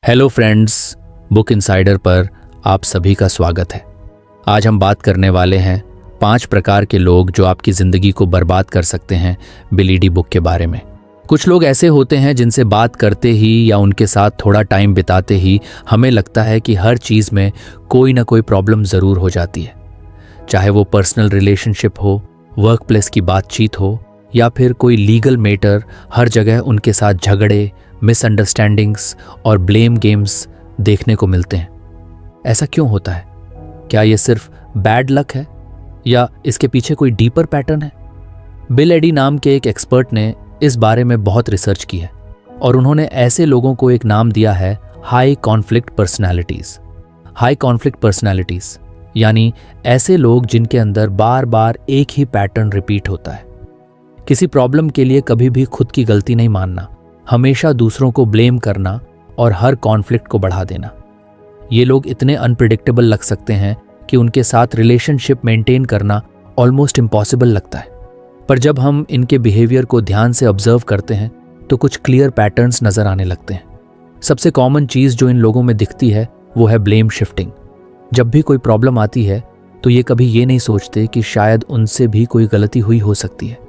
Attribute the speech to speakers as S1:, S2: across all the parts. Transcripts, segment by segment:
S1: Hello friends, book insider पर आप सभी का स्वागत है। आज हम बात करने वाले हैं 5 प्रकार के लोग जो आपकी ज़िंदगी को बर्बाद कर सकते हैं बिली डी बुक के बारे में। कुछ लोग ऐसे होते हैं जिनसे बात करते ही या उनके साथ थोड़ा टाइम बिताते ही हमें लगता है कि हर चीज़ में कोई ना कोई प्रॉब्लम ज़रूर हो जाती है। चाहे वो पर्सनल रिलेशनशिप हो, वर्क प्लेस की बातचीत हो या फिर कोई लीगल मैटर, हर जगह उनके साथ झगड़े, मिसअंडरस्टैंडिंग्स और ब्लेम गेम्स देखने को मिलते हैं। ऐसा क्यों होता है? क्या ये सिर्फ बैड लक है या इसके पीछे कोई डीपर पैटर्न है? बिल एडी नाम के एक एक्सपर्ट ने इस बारे में बहुत रिसर्च की है और उन्होंने ऐसे लोगों को एक नाम दिया है high conflict personalities. High conflict personalities यानी ऐसे लोग जिनके अंदर बार बार एक ही पैटर्न रिपीट होता है। किसी प्रॉब्लम के लिए कभी भी खुद की गलती नहीं मानना, हमेशा दूसरों को ब्लेम करना और हर कॉन्फ्लिक्ट को बढ़ा देना। ये लोग इतने अनप्रिडिक्टेबल लग सकते हैं कि उनके साथ रिलेशनशिप मेंटेन करना ऑलमोस्ट इम्पॉसिबल लगता है। पर जब हम इनके बिहेवियर को ध्यान से ऑब्जर्व करते हैं तो कुछ क्लियर पैटर्न्स नजर आने लगते हैं। सबसे कॉमन चीज़ जो इन लोगों में दिखती है वो है ब्लेम शिफ्टिंग। जब भी कोई प्रॉब्लम आती है तो ये कभी ये नहीं सोचते कि शायद उनसे भी कोई गलती हुई हो सकती है।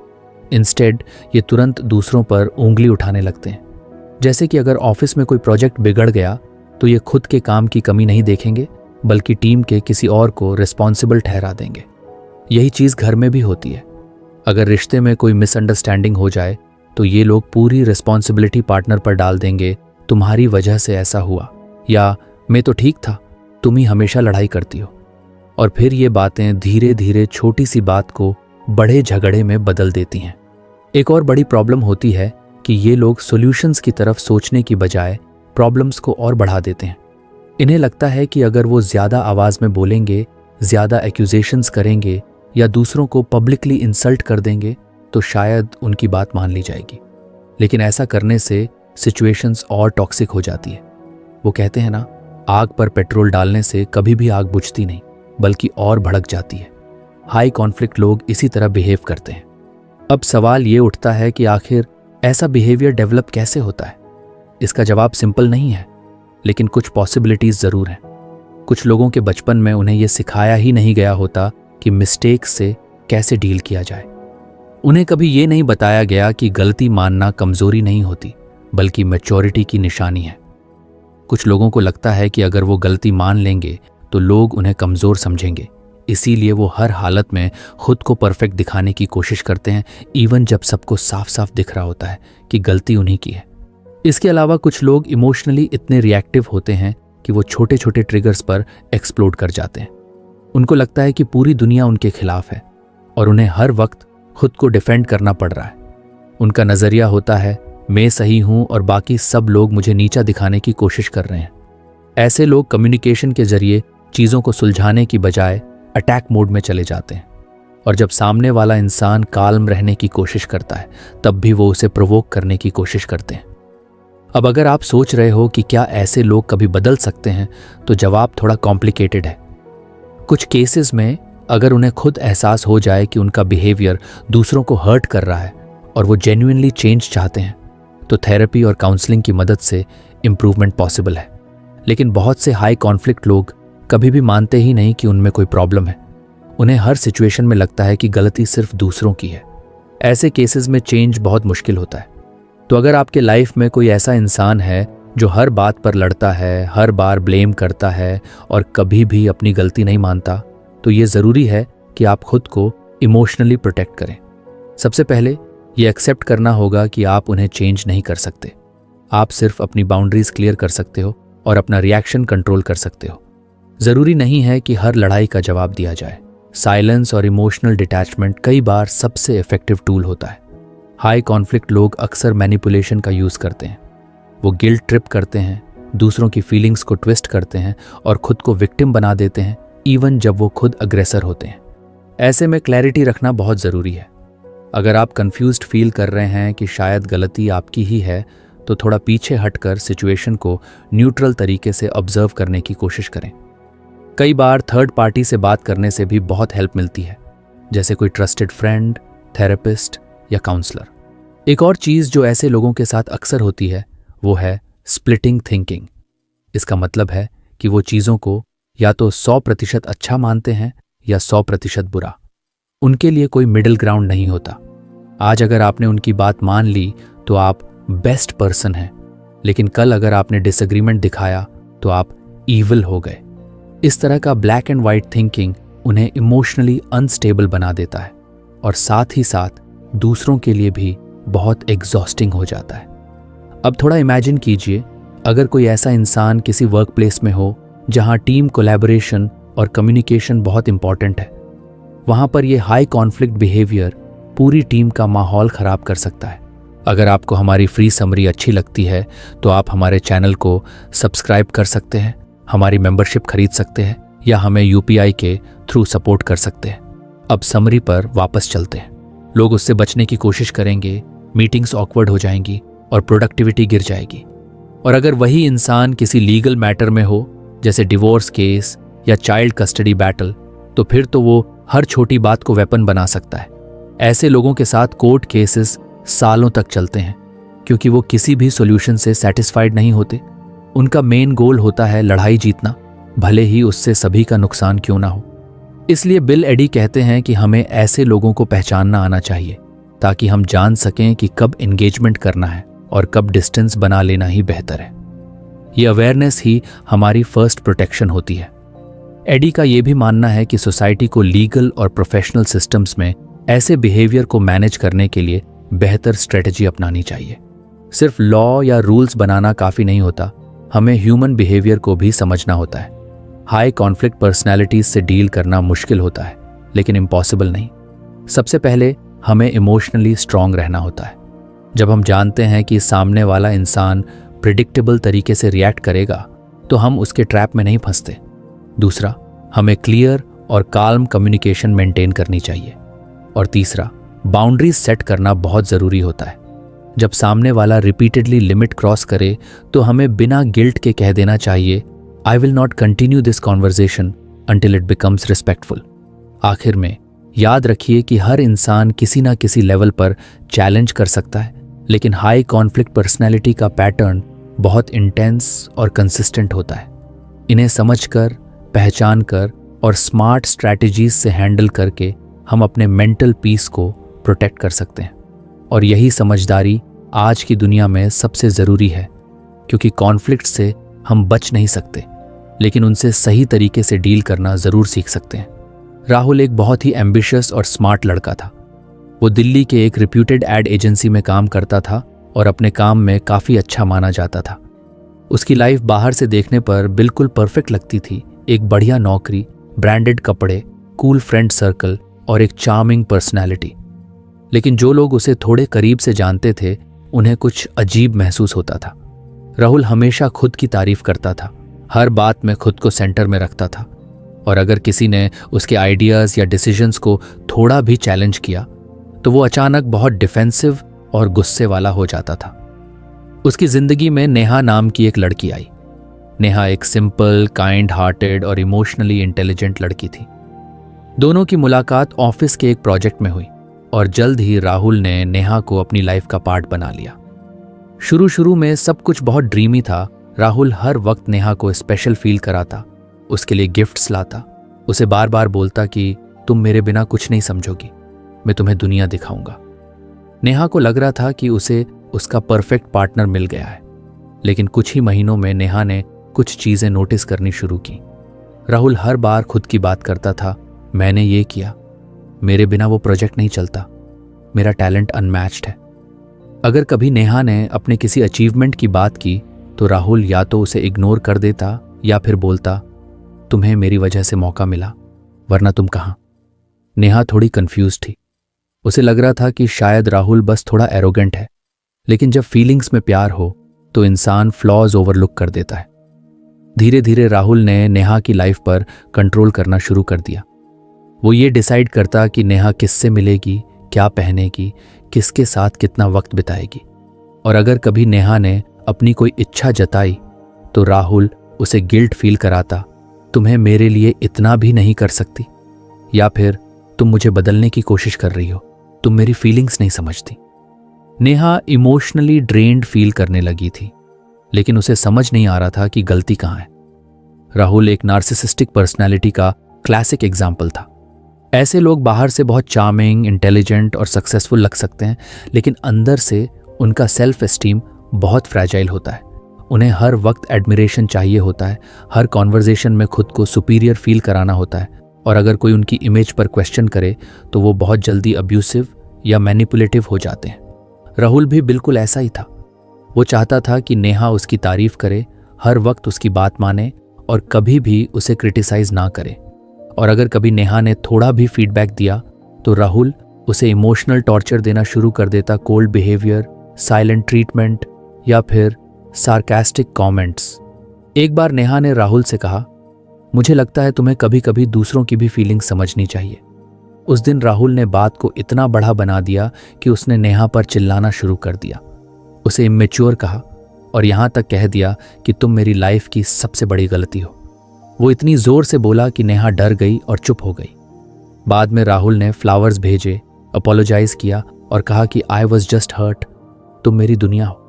S1: इंस्टेड ये तुरंत दूसरों पर उंगली उठाने लगते हैं। जैसे कि अगर ऑफिस में कोई प्रोजेक्ट बिगड़ गया तो ये खुद के काम की कमी नहीं देखेंगे बल्कि टीम के किसी और को रिस्पॉन्सिबल ठहरा देंगे। यही चीज़ घर में भी होती है। अगर रिश्ते में कोई मिसअंडरस्टैंडिंग हो जाए तो ये लोग पूरी रिस्पॉन्सिबिलिटी पार्टनर पर डाल देंगे। तुम्हारी वजह से ऐसा हुआ, या मैं तो ठीक था, तुम ही हमेशा लड़ाई करती हो। और फिर ये बातें धीरे धीरे छोटी सी बात को बड़े झगड़े में बदल देती हैं। एक और बड़ी प्रॉब्लम होती है कि ये लोग सॉल्यूशंस की तरफ सोचने की बजाय प्रॉब्लम्स को और बढ़ा देते हैं। इन्हें लगता है कि अगर वो ज़्यादा आवाज़ में बोलेंगे, ज़्यादा एक्यूजेशंस करेंगे या दूसरों को पब्लिकली इंसल्ट कर देंगे तो शायद उनकी बात मान ली जाएगी। लेकिन ऐसा करने से सिचुएशंस और टॉक्सिक हो जाती है। वो कहते हैं ना, आग पर पेट्रोल डालने से कभी भी आग बुझती नहीं बल्कि और भड़क जाती है। हाई कॉन्फ्लिक्ट लोग इसी तरह बिहेव करते हैं। अब सवाल ये उठता है कि आखिर ऐसा बिहेवियर डेवलप कैसे होता है? इसका जवाब सिंपल नहीं है, लेकिन कुछ पॉसिबिलिटीज ज़रूर हैं। कुछ लोगों के बचपन में उन्हें यह सिखाया ही नहीं गया होता कि मिस्टेक्स से कैसे डील किया जाए। उन्हें कभी ये नहीं बताया गया कि गलती मानना कमज़ोरी नहीं होती बल्कि मैच्योरिटी की निशानी है। कुछ लोगों को लगता है कि अगर वो गलती मान लेंगे तो लोग उन्हें कमज़ोर समझेंगे, इसीलिए वो हर हालत में खुद को परफेक्ट दिखाने की कोशिश करते हैं, इवन जब सबको साफ साफ दिख रहा होता है कि गलती उन्हीं की है। इसके अलावा कुछ लोग इमोशनली इतने रिएक्टिव होते हैं कि वो छोटे छोटे ट्रिगर्स पर एक्सप्लोड कर जाते हैं। उनको लगता है कि पूरी दुनिया उनके खिलाफ है और उन्हें हर वक्त खुद को डिफेंड करना पड़ रहा है। उनका नज़रिया होता है, मैं सही हूं और बाकी सब लोग मुझे नीचा दिखाने की कोशिश कर रहे हैं। ऐसे लोग कम्युनिकेशन के जरिए चीज़ों को सुलझाने की बजाय अटैक मोड में चले जाते हैं, और जब सामने वाला इंसान काल्म रहने की कोशिश करता है तब भी वो उसे प्रोवोक करने की कोशिश करते हैं। अब अगर आप सोच रहे हो कि क्या ऐसे लोग कभी बदल सकते हैं, तो जवाब थोड़ा कॉम्प्लिकेटेड है। कुछ केसेस में अगर उन्हें खुद एहसास हो जाए कि उनका बिहेवियर दूसरों को हर्ट कर रहा है और वो जेन्युइनली चेंज चाहते हैं तो थेरेपी और काउंसलिंग की मदद से इम्प्रूवमेंट पॉसिबल है। लेकिन बहुत से हाई कॉन्फ्लिक्ट लोग कभी भी मानते ही नहीं कि उनमें कोई प्रॉब्लम है। उन्हें हर सिचुएशन में लगता है कि गलती सिर्फ दूसरों की है। ऐसे केसेस में चेंज बहुत मुश्किल होता है। तो अगर आपके लाइफ में कोई ऐसा इंसान है जो हर बात पर लड़ता है, हर बार ब्लेम करता है और कभी भी अपनी गलती नहीं मानता, तो ये ज़रूरी है कि आप खुद को इमोशनली प्रोटेक्ट करें। सबसे पहले ये एक्सेप्ट करना होगा कि आप उन्हें चेंज नहीं कर सकते। आप सिर्फ अपनी बाउंड्रीज क्लियर कर सकते हो और अपना रिएक्शन कंट्रोल कर सकते हो। ज़रूरी नहीं है कि हर लड़ाई का जवाब दिया जाए। साइलेंस और इमोशनल डिटैचमेंट कई बार सबसे इफेक्टिव टूल होता है। हाई कॉन्फ्लिक्ट लोग अक्सर मैनिपुलेशन का यूज़ करते हैं। वो गिल्ट ट्रिप करते हैं, दूसरों की फीलिंग्स को ट्विस्ट करते हैं और खुद को विक्टिम बना देते हैं, इवन जब वो खुद अग्रेसर होते हैं। ऐसे में क्लैरिटी रखना बहुत ज़रूरी है। अगर आप कंफ्यूज्ड फील कर रहे हैं कि शायद गलती आपकी ही है, तो थोड़ा पीछे हटकर सिचुएशन को न्यूट्रल तरीके से ऑब्जर्व करने की कोशिश करें। कई बार थर्ड पार्टी से बात करने से भी बहुत हेल्प मिलती है, जैसे कोई ट्रस्टेड फ्रेंड, थेरेपिस्ट या काउंसलर। एक और चीज़ जो ऐसे लोगों के साथ अक्सर होती है वो है स्प्लिटिंग थिंकिंग। इसका मतलब है कि वो चीज़ों को या तो 100% अच्छा मानते हैं या 100% बुरा। उनके लिए कोई मिडिल ग्राउंड नहीं होता। आज अगर आपने उनकी बात मान ली तो आप बेस्ट पर्सन हैं, लेकिन कल अगर आपने डिसएग्रीमेंट दिखाया तो आप ईविल हो गए। इस तरह का ब्लैक एंड वाइट थिंकिंग उन्हें इमोशनली अनस्टेबल बना देता है और साथ ही साथ दूसरों के लिए भी बहुत एग्जॉस्टिंग हो जाता है। अब थोड़ा इमेजिन कीजिए, अगर कोई ऐसा इंसान किसी वर्क प्लेस में हो जहां टीम कोलैबोरेशन और कम्युनिकेशन बहुत इंपॉर्टेंट है। वहां पर यह हाई कॉन्फ्लिक्ट बिहेवियर पूरी टीम का माहौल खराब कर सकता है। अगर आपको हमारी फ्री समरी अच्छी लगती है तो आप हमारे चैनल को सब्सक्राइब कर सकते हैं, हमारी मेंबरशिप खरीद सकते हैं या हमें यूपीआई के थ्रू सपोर्ट कर सकते हैं। अब समरी पर वापस चलते हैं। लोग उससे बचने की कोशिश करेंगे, मीटिंग्स ऑकवर्ड हो जाएंगी और प्रोडक्टिविटी गिर जाएगी। और अगर वही इंसान किसी लीगल मैटर में हो, जैसे डिवोर्स केस या चाइल्ड कस्टडी बैटल, तो फिर तो वो हर छोटी बात को वेपन बना सकता है। ऐसे लोगों के साथ कोर्ट केसेस सालों तक चलते हैं क्योंकि वो किसी भी सॉल्यूशन से सेटिस्फाइड नहीं होते। उनका मेन गोल होता है लड़ाई जीतना, भले ही उससे सभी का नुकसान क्यों ना हो। इसलिए बिल एडी कहते हैं कि हमें ऐसे लोगों को पहचानना आना चाहिए ताकि हम जान सकें कि कब एंगेजमेंट करना है और कब डिस्टेंस बना लेना ही बेहतर है। ये अवेयरनेस ही हमारी फर्स्ट प्रोटेक्शन होती है। एडी का ये भी मानना है कि सोसाइटी को लीगल और प्रोफेशनल सिस्टम्स में ऐसे बिहेवियर को मैनेज करने के लिए बेहतर स्ट्रेटजी अपनानी चाहिए। सिर्फ लॉ या रूल्स बनाना काफ़ी नहीं होता, हमें ह्यूमन बिहेवियर को भी समझना होता है। हाई कॉन्फ्लिक्ट पर्सनैलिटीज से डील करना मुश्किल होता है, लेकिन इम्पॉसिबल नहीं। सबसे पहले हमें इमोशनली स्ट्रांग रहना होता है। जब हम जानते हैं कि सामने वाला इंसान प्रिडिक्टेबल तरीके से रिएक्ट करेगा तो हम उसके ट्रैप में नहीं फंसते। दूसरा, हमें क्लियर और काल्म कम्युनिकेशन मेंटेन करनी चाहिए। और तीसरा, बाउंड्रीज सेट करना बहुत ज़रूरी होता है। जब सामने वाला रिपीटेडली लिमिट क्रॉस करे तो हमें बिना गिल्ट के कह देना चाहिए, I will not continue this conversation until it becomes respectful. आखिर में याद रखिए कि हर इंसान किसी ना किसी लेवल पर चैलेंज कर सकता है, लेकिन हाई कॉन्फ्लिक्ट पर्सनैलिटी का पैटर्न बहुत इंटेंस और कंसिस्टेंट होता है। इन्हें समझकर, पहचान कर और स्मार्ट स्ट्रैटेजीज से हैंडल करके हम अपने मेंटल पीस को प्रोटेक्ट कर सकते हैं। और यही समझदारी आज की दुनिया में सबसे ज़रूरी है, क्योंकि कॉन्फ्लिक्ट से हम बच नहीं सकते, लेकिन उनसे सही तरीके से डील करना ज़रूर सीख सकते हैं। राहुल एक बहुत ही एम्बिशियस और स्मार्ट लड़का था। वो दिल्ली के एक रिप्यूटेड एड एजेंसी में काम करता था और अपने काम में काफ़ी अच्छा माना जाता था। उसकी लाइफ बाहर से देखने पर बिल्कुल परफेक्ट लगती थी। एक बढ़िया नौकरी, ब्रांडेड कपड़े, कूल फ्रेंड सर्कल और एक चार्मिंग पर्सनैलिटी। लेकिन जो लोग उसे थोड़े करीब से जानते थे, उन्हें कुछ अजीब महसूस होता था। राहुल हमेशा खुद की तारीफ करता था, हर बात में खुद को सेंटर में रखता था, और अगर किसी ने उसके आइडियाज़ या डिसीजंस को थोड़ा भी चैलेंज किया तो वो अचानक बहुत डिफेंसिव और गुस्से वाला हो जाता था। उसकी ज़िंदगी में नेहा नाम की एक लड़की आई। नेहा एक सिंपल, काइंड हार्टेड और इमोशनली इंटेलिजेंट लड़की थी। दोनों की मुलाकात ऑफिस के एक प्रोजेक्ट में हुई और जल्द ही राहुल ने नेहा को अपनी लाइफ का पार्ट बना लिया। शुरू में सब कुछ बहुत ड्रीमी था। राहुल हर वक्त नेहा को स्पेशल फील कराता, उसके लिए गिफ्ट्स लाता, उसे बार बार बोलता कि तुम मेरे बिना कुछ नहीं समझोगी, मैं तुम्हें दुनिया दिखाऊंगा। नेहा को लग रहा था कि उसे उसका परफेक्ट पार्टनर मिल गया है, लेकिन कुछ ही महीनों में नेहा ने कुछ चीज़ें नोटिस करनी शुरू की। राहुल हर बार खुद की बात करता था, मैंने ये किया, मेरे बिना वो प्रोजेक्ट नहीं चलता, मेरा टैलेंट अनमैच्ड है। अगर कभी नेहा ने अपने किसी अचीवमेंट की बात की तो राहुल या तो उसे इग्नोर कर देता या फिर बोलता, तुम्हें मेरी वजह से मौका मिला, वरना तुम कहाँ। नेहा थोड़ी कंफ्यूज थी। उसे लग रहा था कि शायद राहुल बस थोड़ा एरोगेंट है, लेकिन जब फीलिंग्स में प्यार हो तो इंसान फ्लॉज ओवरलुक कर देता है। धीरे धीरे राहुल ने नेहा की लाइफ पर कंट्रोल करना शुरू कर दिया। वो ये डिसाइड करता कि नेहा किससे मिलेगी, क्या पहनेगी, किसके साथ कितना वक्त बिताएगी। और अगर कभी नेहा ने अपनी कोई इच्छा जताई तो राहुल उसे गिल्ट फील कराता, तुम्हें मेरे लिए इतना भी नहीं कर सकती, या फिर तुम मुझे बदलने की कोशिश कर रही हो, तुम मेरी फीलिंग्स नहीं समझती। नेहा इमोशनली ड्रेन्ड फील करने लगी थी। लेकिन उसे समझ नहीं आ रहा था कि गलती कहाँ है। राहुल एक नार्सिसिस्टिक पर्सनैलिटी का क्लासिक एग्जाम्पल था। ऐसे लोग बाहर से बहुत चार्मिंग, इंटेलिजेंट और सक्सेसफुल लग सकते हैं, लेकिन अंदर से उनका सेल्फ एस्टीम बहुत फ्रैजाइल होता है। उन्हें हर वक्त एडमिरेशन चाहिए होता है, हर कॉन्वर्जेशन में खुद को सुपीरियर फील कराना होता है, और अगर कोई उनकी इमेज पर क्वेश्चन करे तो वो बहुत जल्दी अब्यूसिव या मैनिपुलेटिव हो जाते हैं। राहुल भी बिल्कुल ऐसा ही था। वो चाहता था कि नेहा उसकी तारीफ करे, हर वक्त उसकी बात माने और कभी भी उसे क्रिटिसाइज ना करे। और अगर कभी नेहा ने थोड़ा भी फीडबैक दिया तो राहुल उसे इमोशनल टॉर्चर देना शुरू कर देता। कोल्ड बिहेवियर, साइलेंट ट्रीटमेंट या फिर सार्कास्टिक कमेंट्स। एक बार नेहा ने राहुल से कहा, मुझे लगता है तुम्हें कभी कभी दूसरों की भी फीलिंग समझनी चाहिए। उस दिन राहुल ने बात को इतना बड़ा बना दिया कि उसने नेहा पर चिल्लाना शुरू कर दिया, उसे इमेच्योर कहा और यहाँ तक कह दिया कि तुम मेरी लाइफ की सबसे बड़ी गलती हो। वो इतनी जोर से बोला कि नेहा डर गई और चुप हो गई। बाद में राहुल ने फ्लावर्स भेजे, अपोलोजाइज किया और कहा कि आई वॉज जस्ट हर्ट, तुम मेरी दुनिया हो।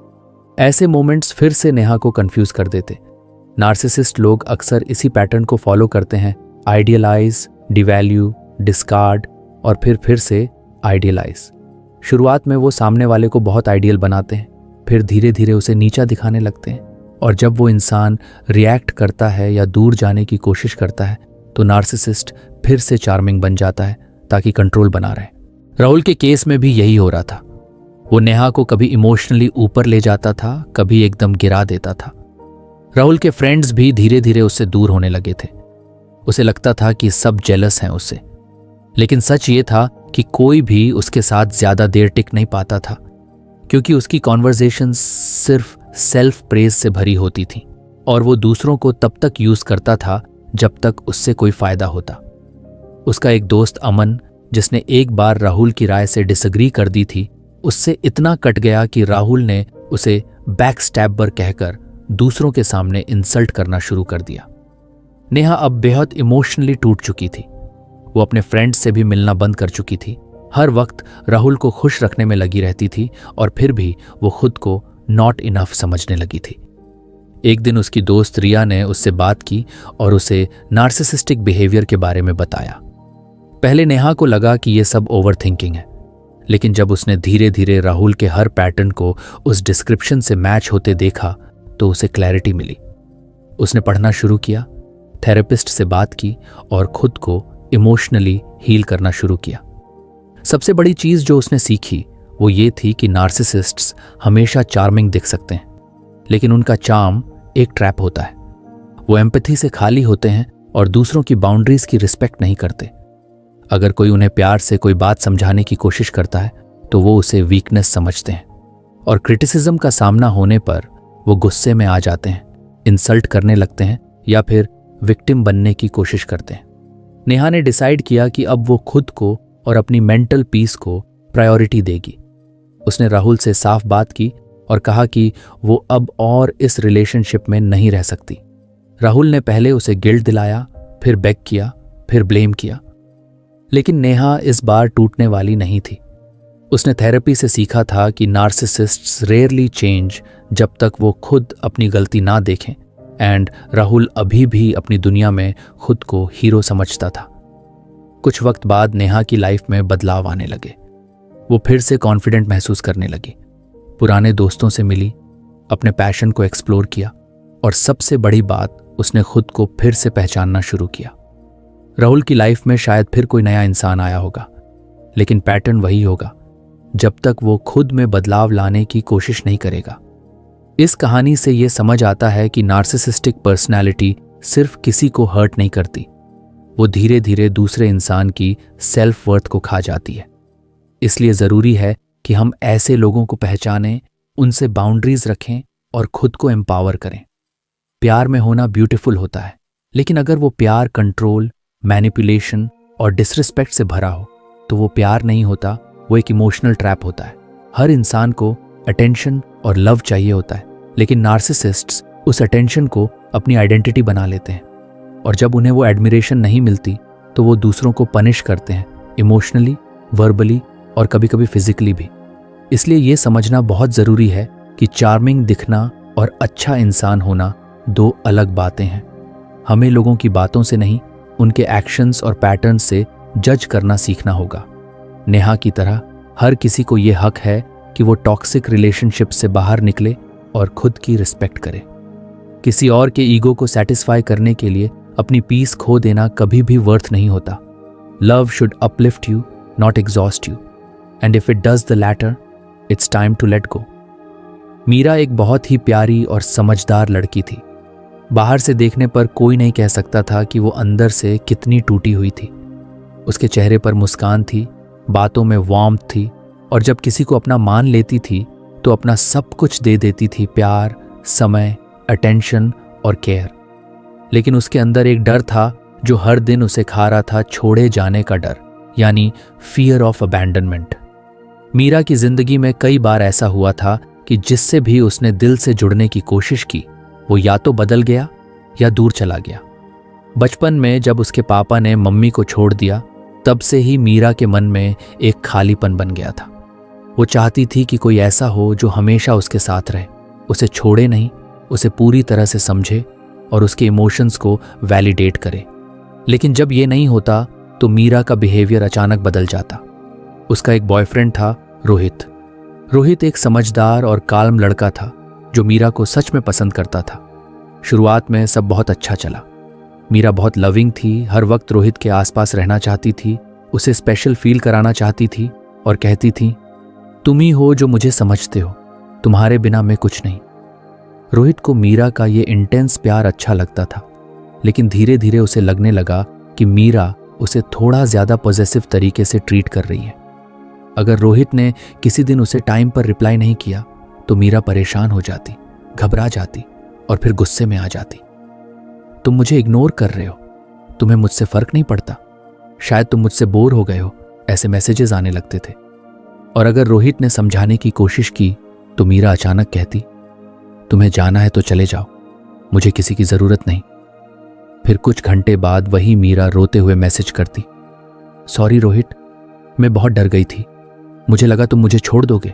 S1: ऐसे मोमेंट्स फिर से नेहा को कंफ्यूज कर देते। नार्सिसिस्ट लोग अक्सर इसी पैटर्न को फॉलो करते हैं, आइडियलाइज, डिवैल्यू, डिस्कार्ड और फिर से आइडियलाइज। शुरुआत में वो सामने वाले को बहुत आइडियल बनाते हैं, फिर धीरे धीरे उसे नीचा दिखाने लगते हैं, और जब वो इंसान रिएक्ट करता है या दूर जाने की कोशिश करता है तो नार्सिसिस्ट फिर से चार्मिंग बन जाता है ताकि कंट्रोल बना रहे। राहुल के केस में भी यही हो रहा था। वो नेहा को कभी इमोशनली ऊपर ले जाता था, कभी एकदम गिरा देता था। राहुल के फ्रेंड्स भी धीरे धीरे उससे दूर होने लगे थे। उसे लगता था कि सब जेलस हैं उससे, लेकिन सच ये था कि कोई भी उसके साथ ज्यादा देर टिक नहीं पाता था, क्योंकि उसकी कॉन्वर्जेशन सिर्फ सेल्फ प्रेज से भरी होती थी और वो दूसरों को तब तक यूज करता था जब तक उससे कोई फायदा होता। उसका एक दोस्त अमन, जिसने एक बार राहुल की राय से डिसएग्री कर दी थी, उससे इतना कट गया कि राहुल ने उसे बैक स्टैबर कहकर दूसरों के सामने इंसल्ट करना शुरू कर दिया। नेहा अब बेहद इमोशनली टूट चुकी थी। वो अपने फ्रेंड्स से भी मिलना बंद कर चुकी थी, हर वक्त राहुल को खुश रखने में लगी रहती थी और फिर भी वो खुद को नॉट इनफ समझने लगी थी। एक दिन उसकी दोस्त रिया ने उससे बात की और उसे नार्सिसिस्टिक बिहेवियर के बारे में बताया। पहले नेहा को लगा कि ये सब ओवरथिंकिंग है, लेकिन जब उसने धीरे धीरे राहुल के हर पैटर्न को उस डिस्क्रिप्शन से मैच होते देखा तो उसे क्लैरिटी मिली। उसने पढ़ना शुरू किया, थेरेपिस्ट से बात की और खुद को इमोशनली हील करना शुरू किया। सबसे बड़ी चीज जो उसने सीखी वो ये थी कि नार्सिसिस्ट्स हमेशा चार्मिंग दिख सकते हैं, लेकिन उनका चार्म एक ट्रैप होता है। वो एम्पैथी से खाली होते हैं और दूसरों की बाउंड्रीज की रिस्पेक्ट नहीं करते। अगर कोई उन्हें प्यार से कोई बात समझाने की कोशिश करता है तो वो उसे वीकनेस समझते हैं, और क्रिटिसिज्म का सामना होने पर वो गुस्से में आ जाते हैं, इंसल्ट करने लगते हैं या फिर विक्टिम बनने की कोशिश करते हैं। नेहा ने डिसाइड किया कि अब वो खुद को और अपनी मेंटल पीस को प्रायोरिटी देगी। उसने राहुल से साफ बात की और कहा कि वो अब और इस रिलेशनशिप में नहीं रह सकती। राहुल ने पहले उसे गिल्ट दिलाया, फिर बेग किया, फिर ब्लेम किया, लेकिन नेहा इस बार टूटने वाली नहीं थी। उसने थेरेपी से सीखा था कि नार्सिसिस्ट्स रेयरली चेंज जब तक वो खुद अपनी गलती ना देखें, एंड राहुल अभी भी अपनी दुनिया में खुद को हीरो समझता था। कुछ वक्त बाद नेहा की लाइफ में बदलाव आने लगे। वो फिर से कॉन्फिडेंट महसूस करने लगी, पुराने दोस्तों से मिली, अपने पैशन को एक्सप्लोर किया और सबसे बड़ी बात, उसने खुद को फिर से पहचानना शुरू किया। राहुल की लाइफ में शायद फिर कोई नया इंसान आया होगा, लेकिन पैटर्न वही होगा जब तक वो खुद में बदलाव लाने की कोशिश नहीं करेगा। इस कहानी से ये समझ आता है कि नार्सिसिस्टिक पर्सनैलिटी सिर्फ किसी को हर्ट नहीं करती, वो धीरे धीरे दूसरे इंसान की सेल्फ वर्थ को खा जाती है। इसलिए जरूरी है कि हम ऐसे लोगों को पहचानें, उनसे बाउंड्रीज रखें और खुद को एम्पावर करें। प्यार में होना ब्यूटीफुल होता है, लेकिन अगर वो प्यार कंट्रोल, मैनिपुलेशन और डिसरिस्पेक्ट से भरा हो तो वो प्यार नहीं होता, वो एक इमोशनल ट्रैप होता है। हर इंसान को अटेंशन और लव चाहिए होता है, लेकिन नार्सिसिस्ट्स उस अटेंशन को अपनी आइडेंटिटी बना लेते हैं, और जब उन्हें वो एडमिरेशन नहीं मिलती तो वो दूसरों को पनिश करते हैं, इमोशनली, वर्बली और कभी कभी फिजिकली भी। इसलिए ये समझना बहुत ज़रूरी है कि चार्मिंग दिखना और अच्छा इंसान होना दो अलग बातें हैं। हमें लोगों की बातों से नहीं, उनके एक्शंस और पैटर्न से जज करना सीखना होगा। नेहा की तरह हर किसी को ये हक है कि वो टॉक्सिक रिलेशनशिप से बाहर निकले और खुद की रिस्पेक्ट करे। किसी और के ईगो को सेटिस्फाई करने के लिए अपनी पीस खो देना कभी भी वर्थ नहीं होता। Love should uplift you, not exhaust you, and if it does the latter, it's time to let go. Meera एक बहुत ही प्यारी और समझदार लड़की थी। बाहर से देखने पर कोई नहीं कह सकता था कि वो अंदर से कितनी टूटी हुई थी। उसके चेहरे पर मुस्कान थी, बातों में वार्मथ थी, और जब किसी को अपना मान लेती थी तो अपना सब कुछ दे देती थी, प्यार, समय, अटेंशन और केयर। लेकिन उसके अंदर एक डर था जो हर दिन उसे खा रहा था, छोड़े जाने का डर, यानी फियर ऑफ अबैंडनमेंट। मीरा की जिंदगी में कई बार ऐसा हुआ था कि जिससे भी उसने दिल से जुड़ने की कोशिश की वो या तो बदल गया या दूर चला गया। बचपन में जब उसके पापा ने मम्मी को छोड़ दिया, तब से ही मीरा के मन में एक खालीपन बन गया था। वो चाहती थी कि कोई ऐसा हो जो हमेशा उसके साथ रहे, उसे छोड़े नहीं, उसे पूरी तरह से समझे और उसके इमोशंस को वैलिडेट करे। लेकिन जब ये नहीं होता तो मीरा का बिहेवियर अचानक बदल जाता। उसका एक बॉयफ्रेंड था, रोहित। रोहित एक समझदार और काल्म लड़का था जो मीरा को सच में पसंद करता था। शुरुआत में सब बहुत अच्छा चला। मीरा बहुत लविंग थी, हर वक्त रोहित के आसपास रहना चाहती थी, उसे स्पेशल फील कराना चाहती थी और कहती थी, तुम ही हो जो मुझे समझते हो, तुम्हारे बिना मैं कुछ नहीं। रोहित को मीरा का ये इंटेंस प्यार अच्छा लगता था, लेकिन धीरे धीरे उसे लगने लगा कि मीरा उसे थोड़ा ज्यादा पॉजेसिव तरीके से ट्रीट कर रही है। अगर रोहित ने किसी दिन उसे टाइम पर रिप्लाई नहीं किया तो मीरा परेशान हो जाती, घबरा जाती और फिर गुस्से में आ जाती। तुम मुझे इग्नोर कर रहे हो, तुम्हें मुझसे फर्क नहीं पड़ता, शायद तुम मुझसे बोर हो गए हो, ऐसे मैसेजेस आने लगते थे। और अगर रोहित ने समझाने की कोशिश की तो मीरा अचानक कहती, तुम्हें जाना है तो चले जाओ, मुझे किसी की जरूरत नहीं। फिर कुछ घंटे बाद वही मीरा रोते हुए मैसेज करती, सॉरी रोहित, मैं बहुत डर गई थी, मुझे लगा तुम मुझे छोड़ दोगे।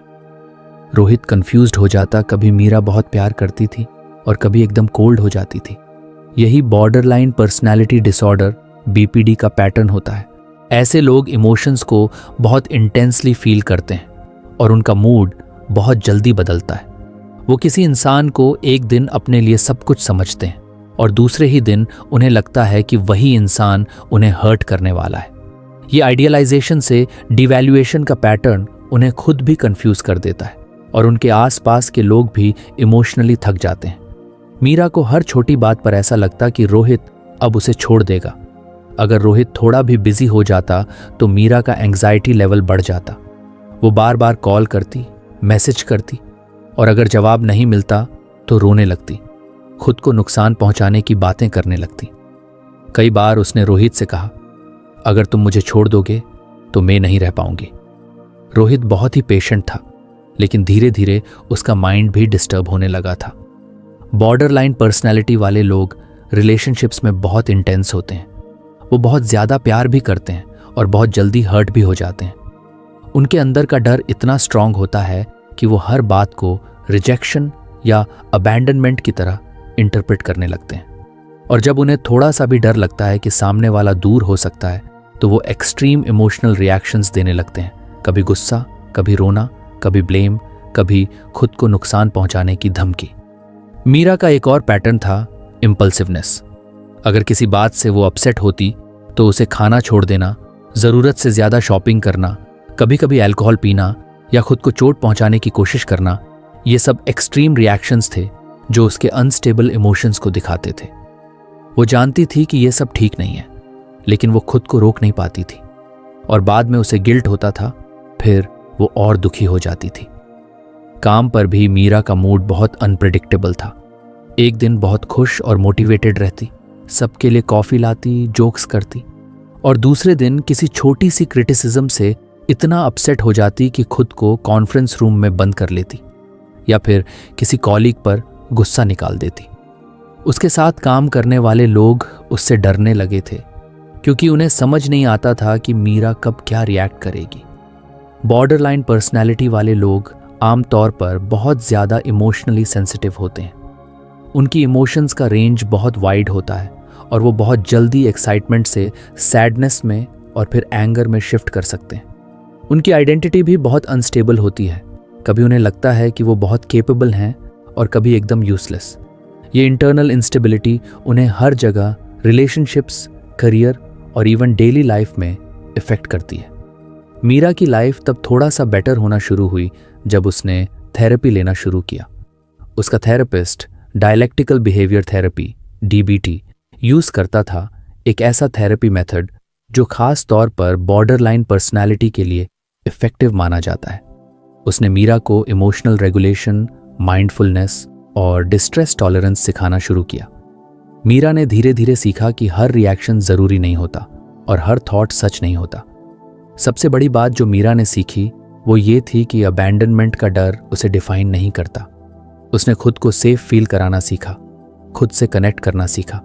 S1: रोहित कंफ्यूज्ड हो जाता, कभी मीरा बहुत प्यार करती थी और कभी एकदम कोल्ड हो जाती थी। यही बॉर्डरलाइन पर्सनैलिटी डिसऑर्डर BPD का पैटर्न होता है। ऐसे लोग इमोशंस को बहुत इंटेंसली फील करते हैं और उनका मूड बहुत जल्दी बदलता है। वो किसी इंसान को एक दिन अपने लिए सब कुछ समझते हैं और दूसरे ही दिन उन्हें लगता है कि वही इंसान उन्हें हर्ट करने वाला है। ये आइडियलाइजेशन से डिवैल्यूएशन का पैटर्न उन्हें खुद भी कंफ्यूज कर देता है और उनके आसपास के लोग भी इमोशनली थक जाते हैं। मीरा को हर छोटी बात पर ऐसा लगता कि रोहित अब उसे छोड़ देगा। अगर रोहित थोड़ा भी बिजी हो जाता तो मीरा का एंग्जाइटी लेवल बढ़ जाता। वो बार बार कॉल करती, मैसेज करती और अगर जवाब नहीं मिलता तो रोने लगती, खुद को नुकसान पहुंचाने की बातें करने लगती। कई बार उसने रोहित से कहा, अगर तुम मुझे छोड़ दोगे तो मैं नहीं रह पाऊंगी। रोहित बहुत ही पेशेंट था, लेकिन धीरे धीरे उसका माइंड भी डिस्टर्ब होने लगा था। बॉर्डरलाइन पर्सनैलिटी वाले लोग रिलेशनशिप्स में बहुत इंटेंस होते हैं। वो बहुत ज़्यादा प्यार भी करते हैं और बहुत जल्दी हर्ट भी हो जाते हैं। उनके अंदर का डर इतना स्ट्रांग होता है कि वो हर बात को रिजेक्शन या अबैंडनमेंट की तरह इंटरप्रेट करने लगते हैं। और जब उन्हें थोड़ा सा भी डर लगता है कि सामने वाला दूर हो सकता है तो वो एक्सट्रीम इमोशनल रिएक्शंस देने लगते हैं, कभी गुस्सा, कभी रोना, कभी ब्लेम, कभी खुद को नुकसान पहुंचाने की धमकी। मीरा का एक और पैटर्न था इम्पल्सिवनेस। अगर किसी बात से वो अपसेट होती तो उसे खाना छोड़ देना, ज़रूरत से ज़्यादा शॉपिंग करना, कभी कभी अल्कोहल पीना या खुद को चोट पहुंचाने की कोशिश करना, ये सब एक्सट्रीम रिएक्शंस थे जो उसके अनस्टेबल इमोशंस को दिखाते थे। वो जानती थी कि ये सब ठीक नहीं है, लेकिन वो खुद को रोक नहीं पाती थी और बाद में उसे गिल्ट होता था, फिर वो और दुखी हो जाती थी। काम पर भी मीरा का मूड बहुत अनप्रेडिक्टेबल था। एक दिन बहुत खुश और मोटिवेटेड रहती, सबके लिए कॉफ़ी लाती, जोक्स करती, और दूसरे दिन किसी छोटी सी क्रिटिसिज्म से इतना अपसेट हो जाती कि खुद को कॉन्फ्रेंस रूम में बंद कर लेती या फिर किसी कॉलीग पर गुस्सा निकाल देती। उसके साथ काम करने वाले लोग उससे डरने लगे थे क्योंकि उन्हें समझ नहीं आता था कि मीरा कब क्या रिएक्ट करेगी। बॉर्डरलाइन पर्सनैलिटी वाले लोग आमतौर पर बहुत ज़्यादा इमोशनली सेंसिटिव होते हैं। उनकी इमोशंस का रेंज बहुत वाइड होता है और वो बहुत जल्दी एक्साइटमेंट से सैडनेस में और फिर एंगर में शिफ्ट कर सकते हैं। उनकी आइडेंटिटी भी बहुत अनस्टेबल होती है। कभी उन्हें लगता है कि वो बहुत केपेबल हैं और कभी एकदम यूजलेस। ये इंटरनल इंस्टेबिलिटी उन्हें हर जगह, रिलेशनशिप्स, करियर और इवन डेली लाइफ में इफेक्ट करती है। मीरा की लाइफ तब थोड़ा सा बेटर होना शुरू हुई जब उसने थेरेपी लेना शुरू किया। उसका therapist dialectical behaviour therapy DBT use करता था, एक ऐसा थेरेपी मेथड जो खास तौर पर बॉर्डरलाइन पर्सनालिटी के लिए इफेक्टिव माना जाता है। उसने मीरा को इमोशनल रेगुलेशन, माइंडफुलनेस और डिस्ट्रेस टॉलरेंस सिखाना शुरू किया। मीरा ने धीरे धीरे सीखा कि हर रिएक्शन जरूरी नहीं होता और हर थॉट सच नहीं होता। सबसे बड़ी बात जो मीरा ने सीखी वो ये थी कि अबैंडनमेंट का डर उसे डिफाइन नहीं करता। उसने खुद को सेफ फील कराना सीखा, खुद से कनेक्ट करना सीखा।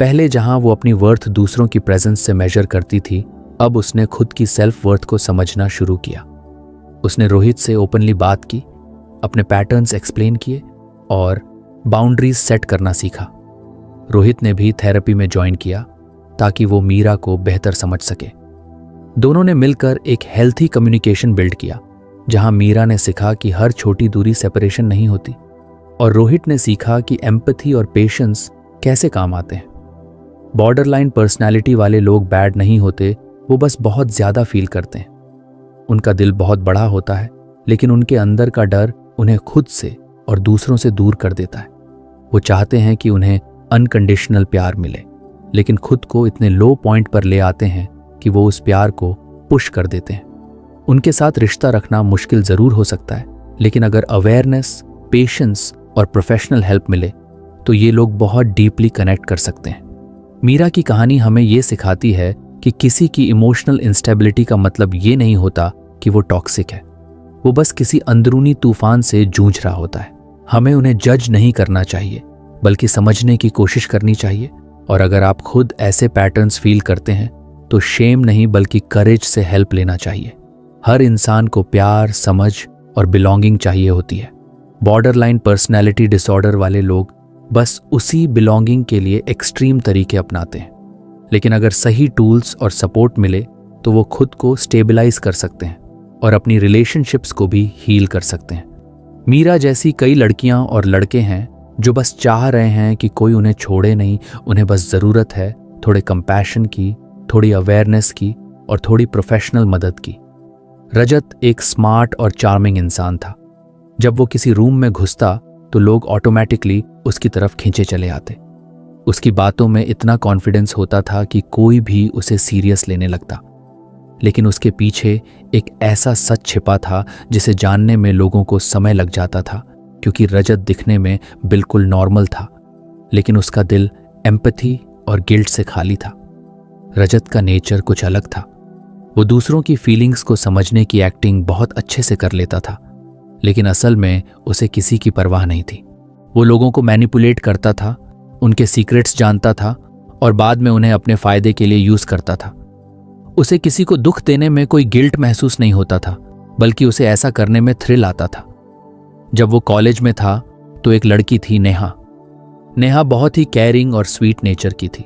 S1: पहले जहां वो अपनी वर्थ दूसरों की प्रेजेंस से मेजर करती थी, अब उसने खुद की सेल्फ वर्थ को समझना शुरू किया। उसने रोहित से ओपनली बात की, अपने पैटर्न्स एक्सप्लेन किए और बाउंड्रीज सेट करना सीखा। रोहित ने भी थेरेपी में ज्वाइन किया ताकि वो मीरा को बेहतर समझ सके। दोनों ने मिलकर एक हेल्थी कम्युनिकेशन बिल्ड किया, जहां मीरा ने सीखा कि हर छोटी दूरी सेपरेशन नहीं होती और रोहित ने सीखा कि एम्पैथी और पेशेंस कैसे काम आते हैं। बॉर्डरलाइन पर्सनालिटी वाले लोग बैड नहीं होते, वो बस बहुत ज्यादा फील करते हैं। उनका दिल बहुत बड़ा होता है, लेकिन उनके अंदर का डर उन्हें खुद से और दूसरों से दूर कर देता है। वो चाहते हैं कि उन्हें अनकंडीशनल प्यार मिले, लेकिन खुद को इतने लो पॉइंट पर ले आते हैं कि वो उस प्यार को पुश कर देते हैं। उनके साथ रिश्ता रखना मुश्किल जरूर हो सकता है, लेकिन अगर अवेयरनेस, पेशेंस और प्रोफेशनल हेल्प मिले तो ये लोग बहुत डीपली कनेक्ट कर सकते हैं। मीरा की कहानी हमें ये सिखाती है कि किसी की इमोशनल इंस्टेबिलिटी का मतलब ये नहीं होता कि वो टॉक्सिक है। वो बस किसी अंदरूनी तूफान से जूझ रहा होता है। हमें उन्हें जज नहीं करना चाहिए, बल्कि समझने की कोशिश करनी चाहिए। और अगर आप खुद ऐसे पैटर्न्स फील करते हैं तो शेम नहीं बल्कि करेज से हेल्प लेना चाहिए। हर इंसान को प्यार, समझ और बिलोंगिंग चाहिए होती है। बॉर्डरलाइन पर्सनैलिटी डिसऑर्डर वाले लोग बस उसी बिलोंगिंग के लिए एक्सट्रीम तरीके अपनाते हैं, लेकिन अगर सही टूल्स और सपोर्ट मिले तो वो खुद को स्टेबलाइज कर सकते हैं और अपनी रिलेशनशिप्स को भी हील कर सकते हैं। मीरा जैसी कई लड़कियां और लड़के हैं जो बस चाह रहे हैं कि कोई उन्हें छोड़े नहीं। उन्हें बस ज़रूरत है थोड़े कंपैशन की, थोड़ी अवेयरनेस की और थोड़ी प्रोफेशनल मदद की। रजत एक स्मार्ट और चार्मिंग इंसान था। जब वो किसी रूम में घुसता तो लोग ऑटोमेटिकली उसकी तरफ खींचे चले आते। उसकी बातों में इतना कॉन्फिडेंस होता था कि कोई भी उसे सीरियस लेने लगता। लेकिन उसके पीछे एक ऐसा सच छिपा था जिसे जानने में लोगों को समय लग जाता था, क्योंकि रजत दिखने में बिल्कुल नॉर्मल था, लेकिन उसका दिल एम्पैथी और गिल्ट से खाली था। रजत का नेचर कुछ अलग था। वो दूसरों की फीलिंग्स को समझने की एक्टिंग बहुत अच्छे से कर लेता था, लेकिन असल में उसे किसी की परवाह नहीं थी। वो लोगों को मैनिपुलेट करता था, उनके सीक्रेट्स जानता था और बाद में उन्हें अपने फायदे के लिए यूज करता था। उसे किसी को दुख देने में कोई गिल्ट महसूस नहीं होता था, बल्कि उसे ऐसा करने में थ्रिल आता था। जब वो कॉलेज में था तो एक लड़की थी, नेहा। नेहा बहुत ही केयरिंग और स्वीट नेचर की थी।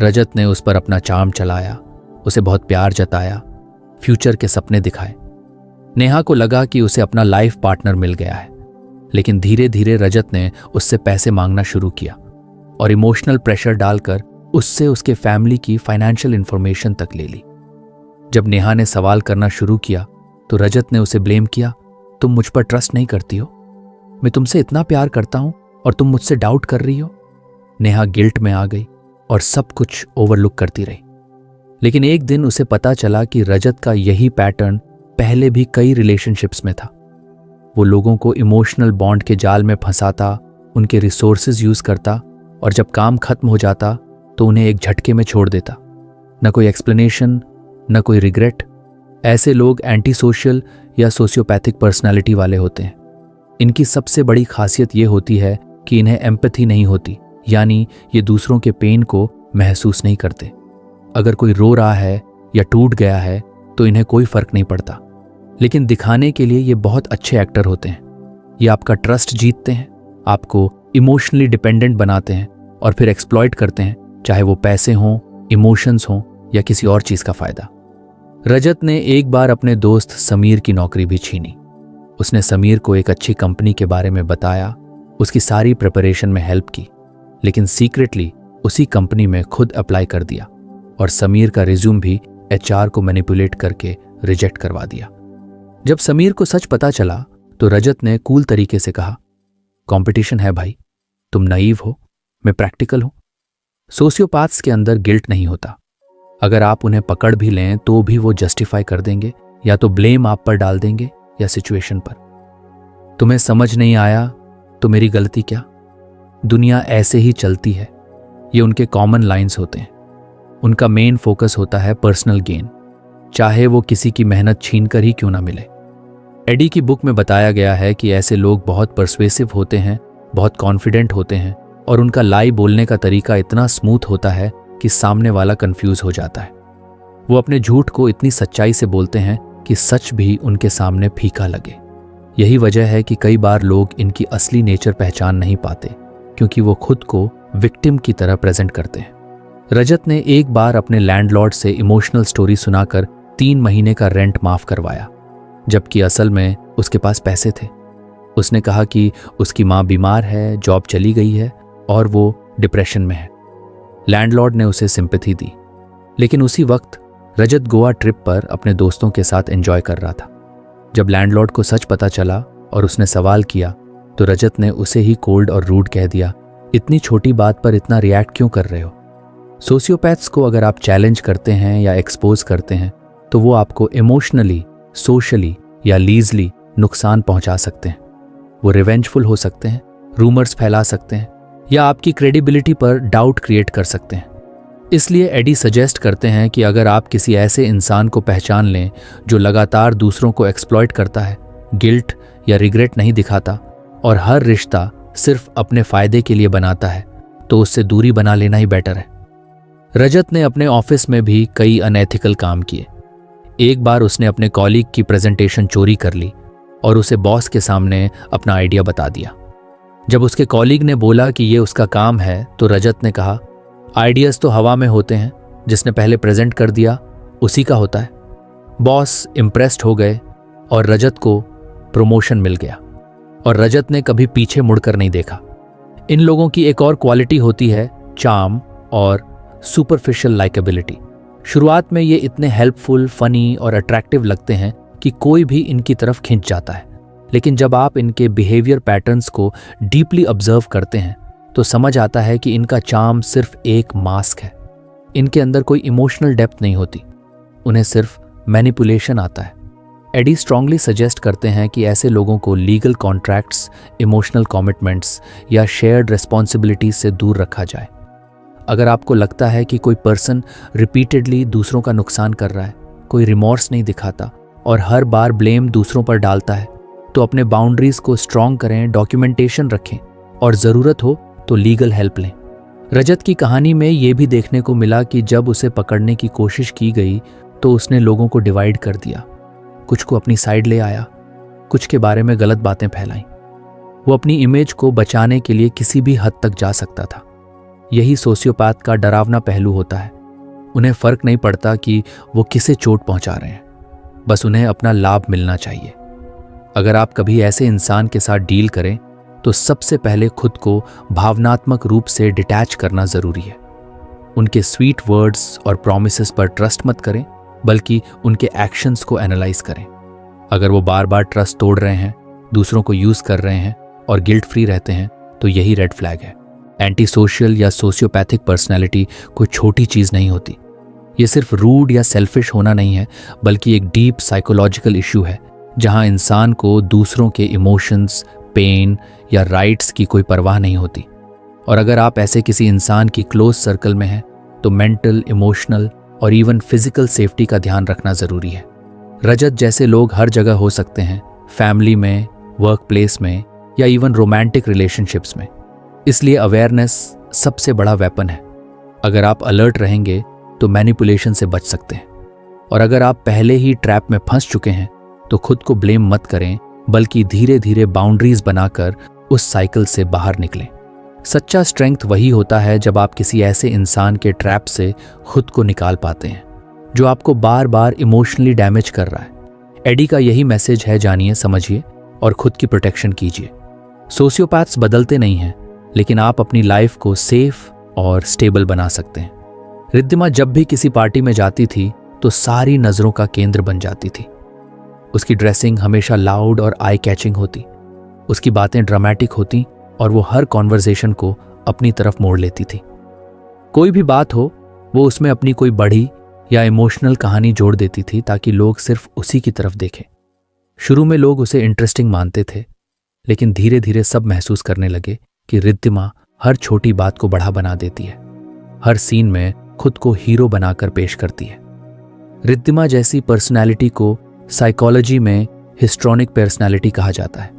S1: रजत ने उस पर अपना चार्म चलाया, उसे बहुत प्यार जताया, फ्यूचर के सपने दिखाए। नेहा को लगा कि उसे अपना लाइफ पार्टनर मिल गया है, लेकिन धीरे धीरे रजत ने उससे पैसे मांगना शुरू किया और इमोशनल प्रेशर डालकर उससे उसके फैमिली की फाइनेंशियल इंफॉर्मेशन तक ले ली। जब नेहा ने सवाल करना शुरू किया तो रजत ने उसे ब्लेम किया, तुम मुझ पर ट्रस्ट नहीं करती हो, मैं तुमसे इतना प्यार करता हूं और तुम मुझसे डाउट कर रही हो। नेहा गिल्ट में आ गई और सब कुछ ओवरलुक करती रही। लेकिन एक दिन उसे पता चला कि रजत का यही पैटर्न पहले भी कई रिलेशनशिप्स में था। वो लोगों को इमोशनल बॉन्ड के जाल में फंसाता, उनके रिसोर्सेज यूज करता और जब काम खत्म हो जाता तो उन्हें एक झटके में छोड़ देता। न कोई एक्सप्लेनेशन, न कोई रिग्रेट। ऐसे लोग एंटी सोशल या सोशियोपैथिक पर्सनालिटी वाले होते हैं। इनकी सबसे बड़ी खासियत ये होती है कि इन्हें एम्पैथी नहीं होती, यानी ये दूसरों के पेन को महसूस नहीं करते। अगर कोई रो रहा है या टूट गया है तो इन्हें कोई फर्क नहीं पड़ता, लेकिन दिखाने के लिए ये बहुत अच्छे एक्टर होते हैं। ये आपका ट्रस्ट जीतते हैं, आपको इमोशनली डिपेंडेंट बनाते हैं और फिर एक्सप्लॉइट करते हैं, चाहे वो पैसे हों, इमोशंस हों या किसी और चीज का फायदा। रजत ने एक बार अपने दोस्त समीर की नौकरी भी छीनी। उसने समीर को एक अच्छी कंपनी के बारे में बताया, उसकी सारी प्रिपरेशन में हेल्प की, लेकिन सीक्रेटली उसी कंपनी में खुद अप्लाई कर दिया और समीर का रिज्यूम भी HR को मैनिपुलेट करके रिजेक्ट करवा दिया। जब समीर को सच पता चला तो रजत ने कूल तरीके से कहा, कंपटीशन है भाई, तुम नईव हो, मैं प्रैक्टिकल हूं। सोशियोपैथ्स के अंदर गिल्ट नहीं होता। अगर आप उन्हें पकड़ भी लें तो भी वो जस्टिफाई कर देंगे, या तो ब्लेम आप पर डाल देंगे या सिचुएशन पर। तुम्हें समझ नहीं आया तो मेरी गलती क्या, दुनिया ऐसे ही चलती है, ये उनके कॉमन लाइंस होते हैं। उनका मेन फोकस होता है पर्सनल गेन, चाहे वो किसी की मेहनत छीन कर ही क्यों ना मिले। एडी की बुक में बताया गया है कि ऐसे लोग बहुत परसुएसिव होते हैं, बहुत कॉन्फिडेंट होते हैं और उनका लाई बोलने का तरीका इतना स्मूथ होता है कि सामने वाला कंफ्यूज हो जाता है। वो अपने झूठ को इतनी सच्चाई से बोलते हैं कि सच भी उनके सामने फीका लगे। यही वजह है कि कई बार लोग इनकी असली नेचर पहचान नहीं पाते, क्योंकि वो खुद को विक्टिम की तरह प्रेजेंट करते हैं। रजत ने एक बार अपने लैंडलॉर्ड से इमोशनल स्टोरी सुनाकर 3 महीने का रेंट माफ करवाया, जबकि असल में उसके पास पैसे थे। उसने कहा कि उसकी माँ बीमार है, जॉब चली गई है और वो डिप्रेशन में है। लैंडलॉर्ड ने उसे सिंपैथी दी, लेकिन उसी वक्त रजत गोवा ट्रिप पर अपने दोस्तों के साथ एंजॉय कर रहा था। जब लैंडलॉर्ड को सच पता चला और उसने सवाल किया तो रजत ने उसे ही कोल्ड और रूड कह दिया, इतनी छोटी बात पर इतना रिएक्ट क्यों कर रहे हो। सोशियोपैथ्स को अगर आप चैलेंज करते हैं या एक्सपोज करते हैं तो वो आपको इमोशनली, सोशली या लीजली नुकसान पहुंचा सकते हैं। वो रिवेंजफुल हो सकते हैं, रूमर्स फैला सकते हैं या आपकी क्रेडिबिलिटी पर डाउट क्रिएट कर सकते हैं। इसलिए एडी सजेस्ट करते हैं कि अगर आप किसी ऐसे इंसान को पहचान लें जो लगातार दूसरों को एक्सप्लॉइट करता है, गिल्ट या रिग्रेट नहीं दिखाता और हर रिश्ता सिर्फ अपने फायदे के लिए बनाता है, तो उससे दूरी बना लेना ही बेटर है। रजत ने अपने ऑफिस में भी कई अनएथिकल काम किए। एक बार उसने अपने कॉलीग की प्रेजेंटेशन चोरी कर ली और उसे बॉस के सामने अपना आइडिया बता दिया। जब उसके कॉलीग ने बोला कि ये उसका काम है तो रजत ने कहा, आइडियाज तो हवा में होते हैं, जिसने पहले प्रेजेंट कर दिया उसी का होता है। बॉस इम्प्रेस्ड हो गए और रजत को प्रमोशन मिल गया और रजत ने कभी पीछे मुड़कर नहीं देखा। इन लोगों की एक और क्वालिटी होती है चार्म और सुपरफिशियल लाइकेबिलिटी। शुरुआत में ये इतने हेल्पफुल, फनी और अट्रैक्टिव लगते हैं कि कोई भी इनकी तरफ खिंच जाता है, लेकिन जब आप इनके बिहेवियर पैटर्न्स को डीपली ऑब्जर्व करते हैं तो समझ आता है कि इनका चार्म सिर्फ एक मास्क है। इनके अंदर कोई इमोशनल डेप्थ नहीं होती, उन्हें सिर्फ मैनिपुलेशन आता है। एडी स्ट्रांगली सजेस्ट करते हैं कि ऐसे लोगों को लीगल कॉन्ट्रैक्ट्स, इमोशनल कमिटमेंट्स या शेयर्ड रिस्पॉन्सिबिलिटीज से दूर रखा जाए। अगर आपको लगता है कि कोई पर्सन रिपीटेडली दूसरों का नुकसान कर रहा है, कोई रिमॉर्स नहीं दिखाता और हर बार ब्लेम दूसरों पर डालता है, तो अपने बाउंड्रीज को स्ट्रॉन्ग करें, डॉक्यूमेंटेशन रखें और ज़रूरत हो तो लीगल हेल्प लें। रजत की कहानी में ये भी देखने को मिला कि जब उसे पकड़ने की कोशिश की गई तो उसने लोगों को डिवाइड कर दिया, कुछ को अपनी साइड ले आया, कुछ के बारे में गलत बातें फैलाई। वो अपनी इमेज को बचाने के लिए किसी भी हद तक जा सकता था। यही सोशियोपैथ का डरावना पहलू होता है। उन्हें फर्क नहीं पड़ता कि वो किसे चोट पहुंचा रहे हैं, बस उन्हें अपना लाभ मिलना चाहिए। अगर आप कभी ऐसे इंसान के साथ डील करें तो सबसे पहले खुद को भावनात्मक रूप से डिटैच करना जरूरी है। उनके स्वीट वर्ड्स और प्रॉमिसेस पर ट्रस्ट मत करें, बल्कि उनके एक्शंस को एनालाइज करें। अगर वो बार बार ट्रस्ट तोड़ रहे हैं, दूसरों को यूज कर रहे हैं और गिल्ट फ्री रहते हैं तो यही रेड फ्लैग है। एंटी सोशल या सोशियोपैथिक पर्सनैलिटी कोई छोटी चीज नहीं होती। ये सिर्फ रूड या सेल्फिश होना नहीं है, बल्कि एक डीप साइकोलॉजिकल इश्यू है जहां इंसान को दूसरों के इमोशंस, पेन या राइट्स की कोई परवाह नहीं होती। और अगर आप ऐसे किसी इंसान की क्लोज सर्कल में हैं तो मेंटल, इमोशनल और इवन फिजिकल सेफ्टी का ध्यान रखना जरूरी है। रजत जैसे लोग हर जगह हो सकते हैं, फैमिली में, वर्क प्लेस में या इवन रोमांटिक रिलेशनशिप्स में। इसलिए अवेयरनेस सबसे बड़ा वेपन है। अगर आप अलर्ट रहेंगे तो मैनिपुलेशन से बच सकते हैं। और अगर आप पहले ही ट्रैप में फंस चुके हैं तो खुद को ब्लेम मत करें, बल्कि धीरे धीरे बाउंड्रीज बनाकर उस साइकिल से बाहर निकलें। सच्चा स्ट्रेंथ वही होता है जब आप किसी ऐसे इंसान के ट्रैप से खुद को निकाल पाते हैं जो आपको बार बार इमोशनली डैमेज कर रहा है। एडी का यही मैसेज है, जानिए, समझिए और खुद की प्रोटेक्शन कीजिए। सोशियोपैथ्स बदलते नहीं हैं, लेकिन आप अपनी लाइफ को सेफ और स्टेबल बना सकते हैं। रिद्धिमा जब भी किसी पार्टी में जाती थी तो सारी नजरों का केंद्र बन जाती थी। उसकी ड्रेसिंग हमेशा लाउड और आई कैचिंग होती, उसकी बातें ड्रामेटिक होती और वो हर कॉन्वर्सेशन को अपनी तरफ मोड़ लेती थी। कोई भी बात हो, वो उसमें अपनी कोई बड़ी या इमोशनल कहानी जोड़ देती थी ताकि लोग सिर्फ उसी की तरफ देखें। शुरू में लोग उसे इंटरेस्टिंग मानते थे, लेकिन धीरे धीरे सब महसूस करने लगे कि रिद्धिमा हर छोटी बात को बड़ा बना देती है, हर सीन में खुद को हीरो बनाकर पेश करती है। रिद्धिमा जैसी पर्सनैलिटी को साइकोलॉजी में हिस्ट्रॉनिक पर्सनैलिटी कहा जाता है।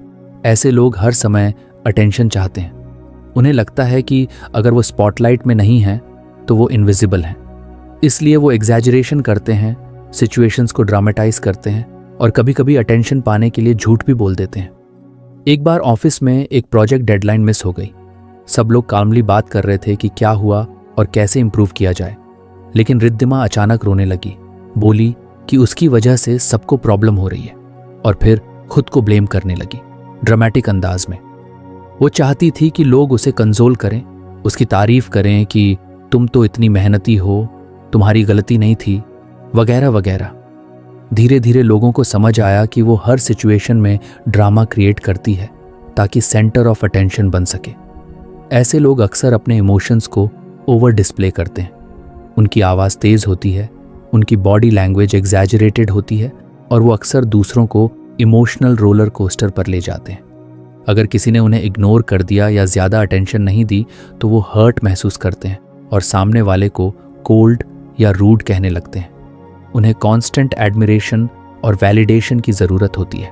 S1: ऐसे लोग हर समय अटेंशन चाहते हैं। उन्हें लगता है कि अगर वो स्पॉटलाइट में नहीं है तो वो इनविजिबल हैं। इसलिए वो एग्जैजरेशन करते हैं, सिचुएशंस को ड्रामेटाइज करते हैं और कभी कभी अटेंशन पाने के लिए झूठ भी बोल देते हैं। एक बार ऑफिस में एक प्रोजेक्ट डेडलाइन मिस हो गई। सब लोग कामली बात कर रहे थे कि क्या हुआ और कैसे इंप्रूव किया जाए, लेकिन रिद्धिमा अचानक रोने लगी। बोली कि उसकी वजह से सबको प्रॉब्लम हो रही है और फिर खुद को ब्लेम करने लगी ड्रामेटिक अंदाज में। वो चाहती थी कि लोग उसे कंसोल करें, उसकी तारीफ करें कि तुम तो इतनी मेहनती हो, तुम्हारी गलती नहीं थी, वगैरह वगैरह। धीरे धीरे लोगों को समझ आया कि वो हर सिचुएशन में ड्रामा क्रिएट करती है ताकि सेंटर ऑफ अटेंशन बन सके। ऐसे लोग अक्सर अपने इमोशंस को ओवर डिस्प्ले करते हैं। उनकी आवाज़ तेज होती है, उनकी बॉडी लैंग्वेज एग्जैजरेटेड होती है और वो अक्सर दूसरों को इमोशनल रोलर कोस्टर पर ले जाते हैं। अगर किसी ने उन्हें इग्नोर कर दिया या ज़्यादा अटेंशन नहीं दी तो वो हर्ट महसूस करते हैं और सामने वाले को कोल्ड या रूड कहने लगते हैं। उन्हें कांस्टेंट एडमिरेशन और वैलिडेशन की ज़रूरत होती है।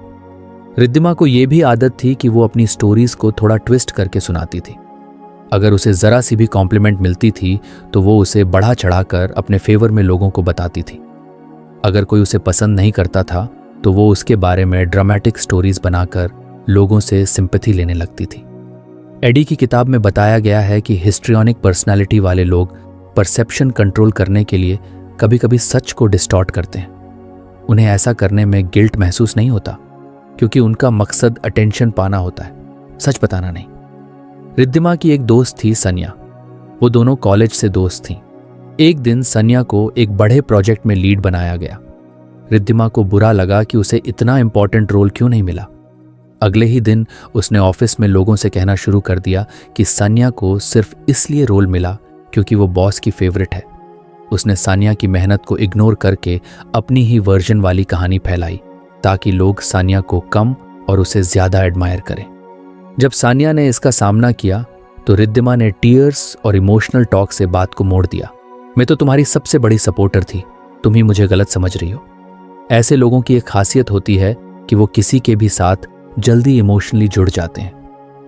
S1: रिद्धिमा को ये भी आदत थी कि वो अपनी स्टोरीज को थोड़ा ट्विस्ट करके सुनाती थी। अगर उसे ज़रा सी भी कॉम्प्लीमेंट मिलती थी तो वो उसे बढ़ा चढ़ाकर अपने फेवर में लोगों को बताती थी। अगर कोई उसे पसंद नहीं करता था तो वो उसके बारे में ड्रामेटिक स्टोरीज बनाकर लोगों से सिंपैथी लेने लगती थी। एडी की किताब में बताया गया है कि हिस्ट्रियोनिक पर्सनालिटी वाले लोग परसेप्शन कंट्रोल करने के लिए कभी कभी सच को डिस्टॉर्ट करते हैं। उन्हें ऐसा करने में गिल्ट महसूस नहीं होता क्योंकि उनका मकसद अटेंशन पाना होता है, सच बताना नहीं। रिद्धिमा की एक दोस्त थी, सनिया। वो दोनों कॉलेज से दोस्त थीं। एक दिन सनिया को एक बड़े प्रोजेक्ट में लीड बनाया गया। रिद्धिमा को बुरा लगा कि उसे इतना इंपॉर्टेंट रोल क्यों नहीं मिला। अगले ही दिन उसने ऑफिस में लोगों से कहना शुरू कर दिया कि सानिया को सिर्फ इसलिए रोल मिला क्योंकि वो बॉस की फेवरेट है। उसने सानिया की मेहनत को इग्नोर करके अपनी ही वर्जन वाली कहानी फैलाई ताकि लोग सानिया को कम और उसे ज्यादा एडमायर करें। जब सानिया ने इसका सामना किया तो रिद्धिमा ने टीयर्स और इमोशनल टॉक से बात को मोड़ दिया। मैं तो तुम्हारी सबसे बड़ी सपोर्टर थी, तुम ही मुझे गलत समझ रही हो। ऐसे लोगों की एक खासियत होती है कि वो किसी के भी साथ जल्दी इमोशनली जुड़ जाते हैं,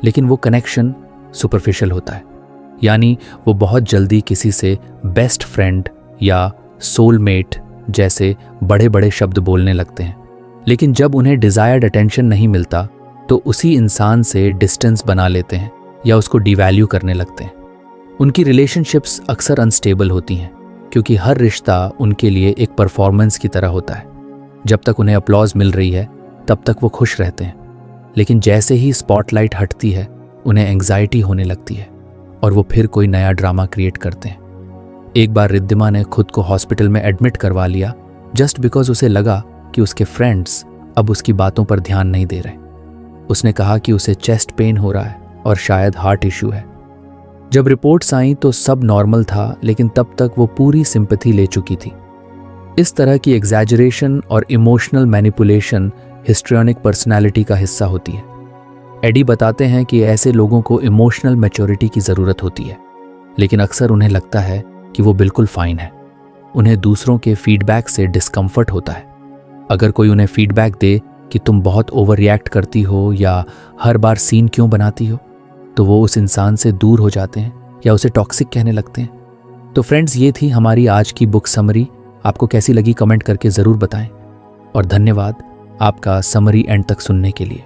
S1: लेकिन वो कनेक्शन सुपरफिशियल होता है। यानी वो बहुत जल्दी किसी से बेस्ट फ्रेंड या सोलमेट जैसे बड़े बड़े शब्द बोलने लगते हैं, लेकिन जब उन्हें डिजायर्ड अटेंशन नहीं मिलता तो उसी इंसान से डिस्टेंस बना लेते हैं या उसको डिवैल्यू करने लगते हैं। उनकी रिलेशनशिप्स अक्सर अनस्टेबल होती हैं क्योंकि हर रिश्ता उनके लिए एक परफॉर्मेंस की तरह होता है। जब तक उन्हें अपलॉज मिल रही है तब तक वो खुश रहते हैं, लेकिन जैसे ही स्पॉटलाइट हटती है उन्हें एंग्जाइटी होने लगती है और वो फिर कोई नया ड्रामा क्रिएट करते हैं। एक बार रिद्धिमा ने खुद को हॉस्पिटल में एडमिट करवा लिया जस्ट बिकॉज उसे लगा कि उसके फ्रेंड्स अब उसकी बातों पर ध्यान नहीं दे रहे। उसने कहा कि उसे चेस्ट पेन हो रहा है और शायद हार्ट इश्यू है। जब रिपोर्ट्स आईं तो सब नॉर्मल था, लेकिन तब तक वो पूरी सिंपैथी ले चुकी थी। इस तरह की एग्जैजरेशन और इमोशनल मैनिपुलेशन हिस्ट्रियोनिक पर्सनालिटी का हिस्सा होती है। एडी बताते हैं कि ऐसे लोगों को इमोशनल मैच्योरिटी की ज़रूरत होती है, लेकिन अक्सर उन्हें लगता है कि वो बिल्कुल फाइन है। उन्हें दूसरों के फीडबैक से डिस्कम्फर्ट होता है। अगर कोई उन्हें फीडबैक दे कि तुम बहुत ओवर रिएक्ट करती हो या हर बार सीन क्यों बनाती हो, तो वो उस इंसान से दूर हो जाते हैं या उसे टॉक्सिक कहने लगते हैं। तो फ्रेंड्स, ये थी हमारी आज की बुक समरी। आपको कैसी लगी कमेंट करके ज़रूर बताएं और धन्यवाद आपका समरी एंड तक सुनने के लिए।